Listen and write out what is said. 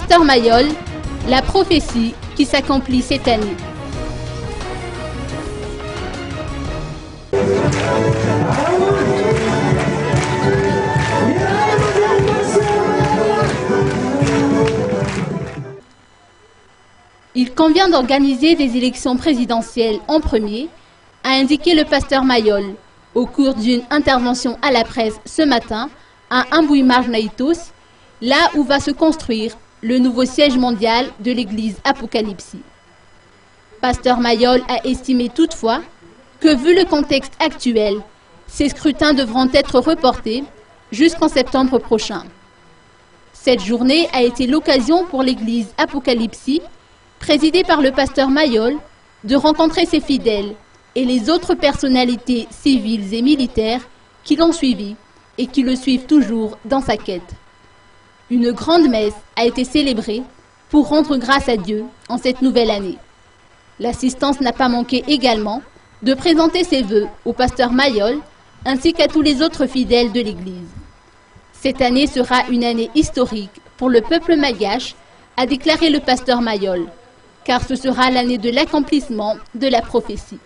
pasteur Mayol, la prophétie qui s'accomplit cette année. Il convient d'organiser des élections présidentielles en premier, a indiqué le pasteur Mayol au cours d'une intervention à la presse ce matin à Ambouy-Marge-Naïtos, là où va se construire le nouveau siège mondial de l'église Apocalypse. Pasteur Mayol a estimé toutefois que vu le contexte actuel, ces scrutins devront être reportés jusqu'en septembre prochain. Cette journée a été l'occasion pour l'église Apocalypse, présidée par le pasteur Mayol, de rencontrer ses fidèles et les autres personnalités civiles et militaires qui l'ont suivi et qui le suivent toujours dans sa quête. Une grande messe a été célébrée pour rendre grâce à Dieu en cette nouvelle année. L'assistance n'a pas manqué également de présenter ses vœux au pasteur Mayol ainsi qu'à tous les autres fidèles de l'Église. Cette année sera une année historique pour le peuple malgache, a déclaré le pasteur Mayol, car ce sera l'année de l'accomplissement de la prophétie.